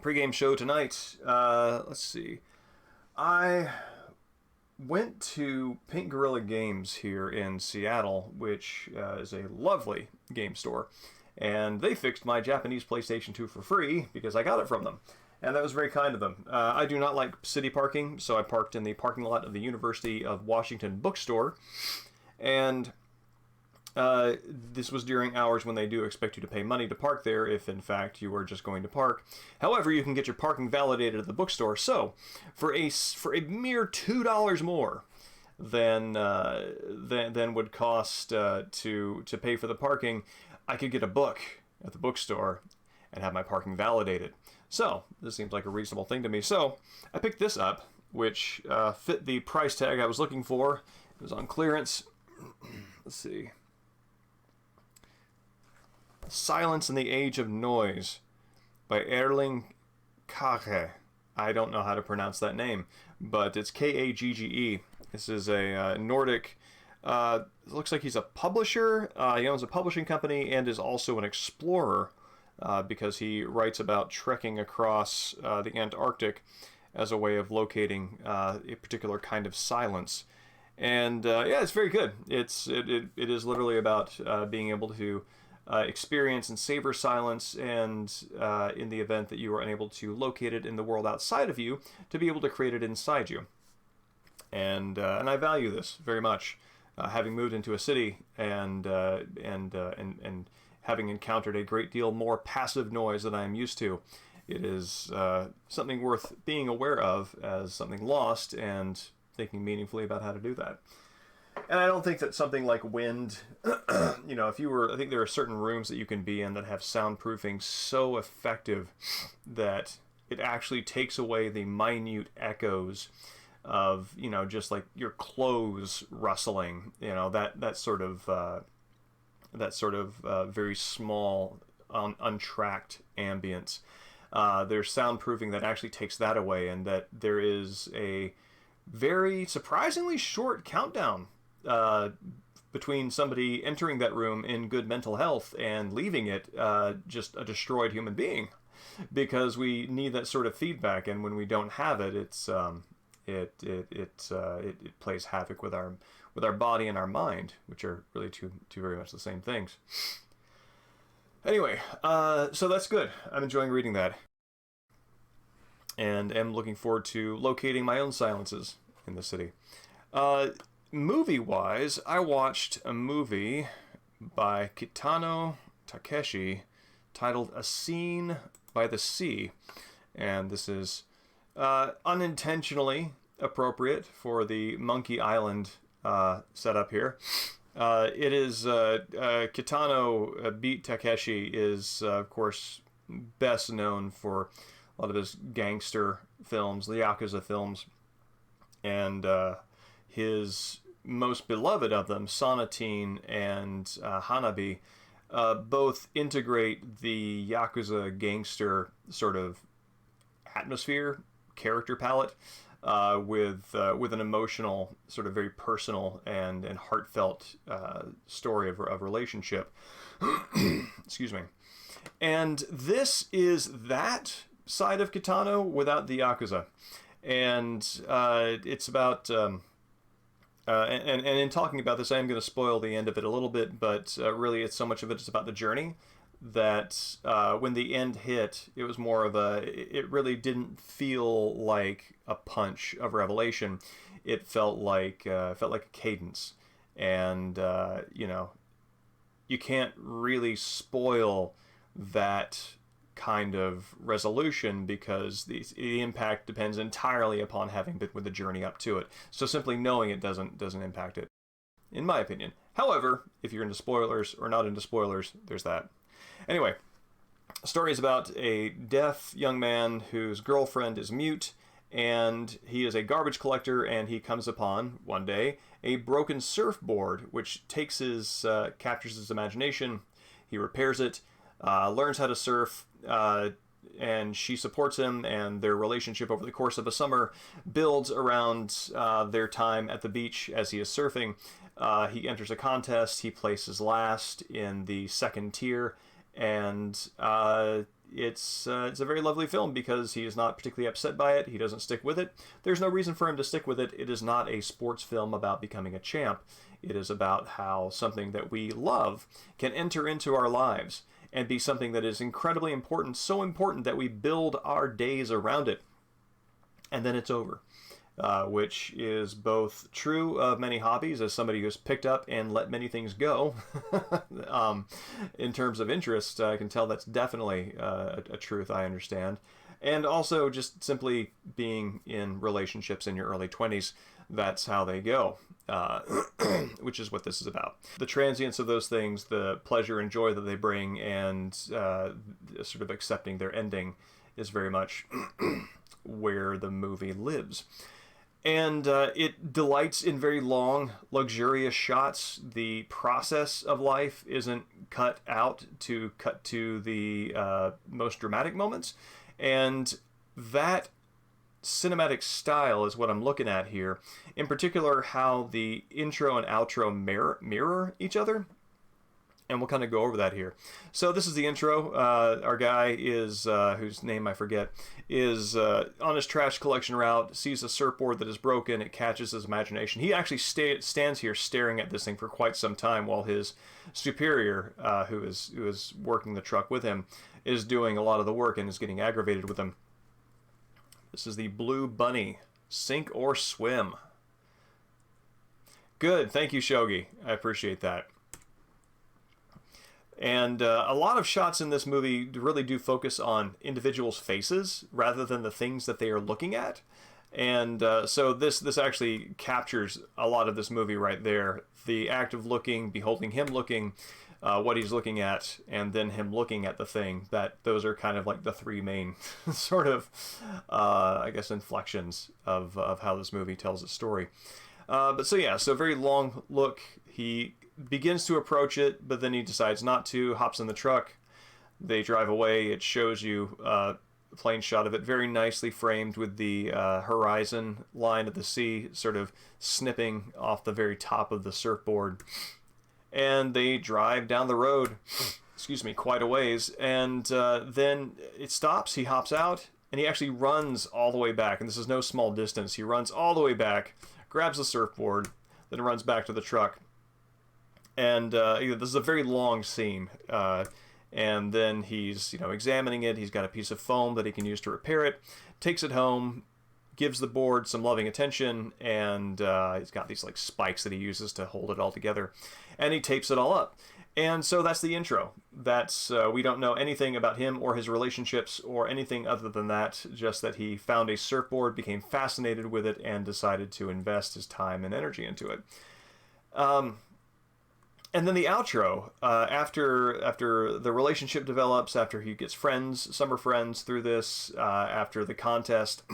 Pre-game show tonight. Let's see. I went to Pink Gorilla Games here in Seattle, which is a lovely game store. And they fixed my Japanese PlayStation 2 for free because I got it from them. And that was very kind of them. I do not like city parking, so I parked in the parking lot of the University of Washington bookstore. And this was during hours when they do expect you to pay money to park there if, in fact, you are just going to park. However, you can get your parking validated at the bookstore. So, for a mere $2 more than would cost to pay for the parking, I could get a book at the bookstore and have my parking validated. So, this seems like a reasonable thing to me. So, I picked this up, which fit the price tag I was looking for. It was on clearance. Let's see. Silence in the Age of Noise by Erling Kagge. I don't know how to pronounce that name, but it's Kagge. This is a Nordic, looks like he's a publisher. He owns a publishing company and is also an explorer because he writes about trekking across the Antarctic as a way of locating a particular kind of silence. And yeah, it's very good. It is literally about being able to experience and savor silence, and in the event that you are unable to locate it in the world outside of you, to be able to create it inside you. And I value this very much, having moved into a city and having encountered a great deal more passive noise than I am used to. It is something worth being aware of as something lost and thinking meaningfully about how to do that. And I don't think that something like wind, I think there are certain rooms that you can be in that have soundproofing so effective that it actually takes away the minute echoes of, just like your clothes rustling, that sort of very small, untracked ambience. There's soundproofing that actually takes that away, and that there is a very surprisingly short countdown between somebody entering that room in good mental health and leaving it just a destroyed human being, because we need that sort of feedback, and when we don't have it, it plays havoc with our body and our mind, which are really two very much the same things. Anyway, so that's good. I'm enjoying reading that, and am looking forward to locating my own silences in the city. Movie-wise, I watched a movie by Kitano Takeshi titled A Scene by the Sea. And this is unintentionally appropriate for the Monkey Island setup here. It is Kitano Beat Takeshi is, of course, best known for a lot of his gangster films, the Yakuza films. And his most beloved of them, Sonatine and Hanabi, both integrate the Yakuza gangster sort of atmosphere, character palette, with an emotional, sort of very personal and heartfelt story of relationship. Excuse me. And this is that side of Kitano without the Yakuza. And it's about... And in talking about this, I am going to spoil the end of it a little bit, but really it's so much of it is about the journey that when the end hit, it was more of it really didn't feel like a punch of revelation. It felt like a cadence. And, you can't really spoil that kind of resolution because the impact depends entirely upon having been with the journey up to it. So simply knowing it doesn't impact it, in my opinion. However, if you're into spoilers or not into spoilers, there's that. Anyway, the story is about a deaf young man whose girlfriend is mute, and he is a garbage collector, and he comes upon, one day, a broken surfboard, which captures his imagination. He repairs it, learns how to surf, and she supports him, and their relationship over the course of a summer builds around their time at the beach as he is surfing. He enters a contest. He places last in the second tier, and it's a very lovely film because he is not particularly upset by it. He doesn't stick with it. There's no reason for him to stick with it. It is not a sports film about becoming a champ. It is about how something that we love can enter into our lives and be something that is incredibly important, so important that we build our days around it. And then it's over. Which is both true of many hobbies as somebody who's picked up and let many things go. In terms of interest, I can tell that's definitely a truth I understand. And also just simply being in relationships in your early 20s, that's how they go, which is what this is about. The transience of those things, the pleasure and joy that they bring, and sort of accepting their ending is very much where the movie lives. And it delights in very long, luxurious shots. The process of life isn't cut out to cut to the most dramatic moments. And that cinematic style is what I'm looking at here. In particular, how the intro and outro mirror each other. And we'll kind of go over that here. So this is the intro. Our guy is, whose name I forget, is on his trash collection route, sees a surfboard that is broken. It catches his imagination. He actually stands here staring at this thing for quite some time while his superior, who is working the truck with him, is doing a lot of the work and is getting aggravated with him. This is the Blue Bunny. Sink or swim. Good. Thank you, Shogi. I appreciate that. And a lot of shots in this movie really do focus on individuals' faces rather than the things that they are looking at. And so this actually captures a lot of this movie right there. The act of looking, beholding him looking, what he's looking at, and then him looking at the thing. Those are kind of like the three main sort of, I guess, inflections of how this movie tells its story. So very long look. He begins to approach it, but then he decides not to, hops in the truck. They drive away. It shows you a plain shot of it, very nicely framed with the horizon line of the sea sort of snipping off the very top of the surfboard. And they drive down the road, quite a ways, and then it stops. He hops out, and he actually runs all the way back, and this is no small distance. He runs all the way back, grabs the surfboard, then runs back to the truck. And this is a very long scene. And then he's examining it. He's got a piece of foam that he can use to repair it. Takes it home, gives the board some loving attention, and he's got these like spikes that he uses to hold it all together. And he tapes it all up. And so that's the intro. That's we don't know anything about him or his relationships or anything other than that, just that he found a surfboard, became fascinated with it, and decided to invest his time and energy into it. And then the outro, after the relationship develops, after he gets summer friends through this, after the contest,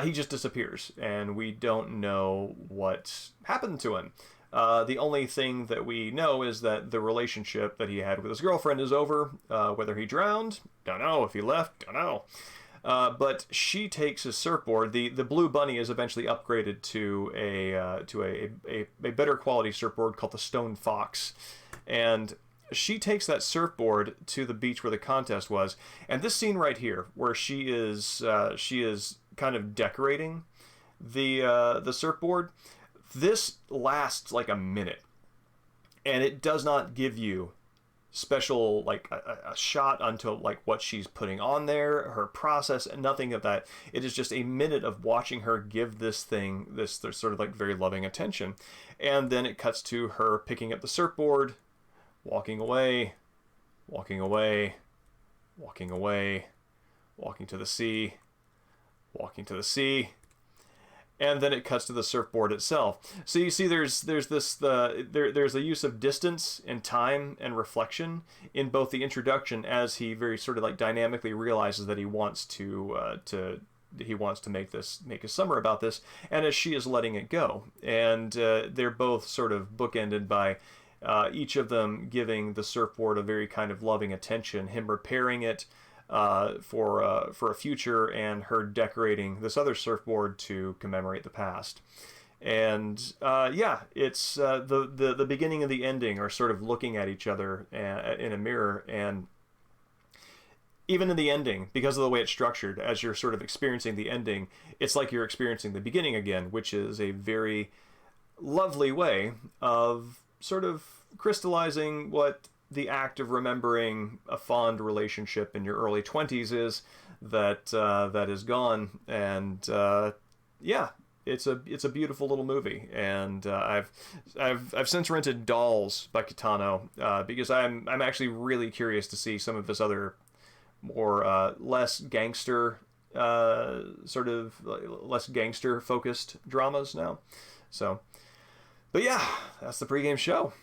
he just disappears, and we don't know what happened to him. The only thing that we know is that the relationship that he had with his girlfriend is over. Whether he drowned, don't know. If he left, don't know. But she takes his surfboard. The Blue Bunny is eventually upgraded to a better quality surfboard called the Stone Fox, and she takes that surfboard to the beach where the contest was. And this scene right here, where she is kind of decorating the surfboard, this lasts like a minute, and it does not give you special like a shot onto like what she's putting on there, her process, and nothing of that. It is just a minute of watching her give this thing this sort of like very loving attention, and then it cuts to her picking up the surfboard, walking away, walking away, walking away, walking to the sea, walking to the sea. And then it cuts to the surfboard itself. So you see, there's a use of distance and time and reflection in both the introduction, as he very sort of like dynamically realizes that he wants to make his summer about this, and as she is letting it go, and they're both sort of bookended by each of them giving the surfboard a very kind of loving attention. Him repairing it for a future, and her decorating this other surfboard to commemorate the past. And it's the beginning and the ending are sort of looking at each other in a mirror, and even in the ending, because of the way it's structured, as you're sort of experiencing the ending, it's like you're experiencing the beginning again, which is a very lovely way of sort of crystallizing what the act of remembering a fond relationship in your early 20s is, that is gone. And yeah, it's a beautiful little movie. And I've since rented Dolls by Kitano, because I'm actually really curious to see some of his other more less gangster sort of less gangster focused dramas now. So, but yeah, that's the pregame show.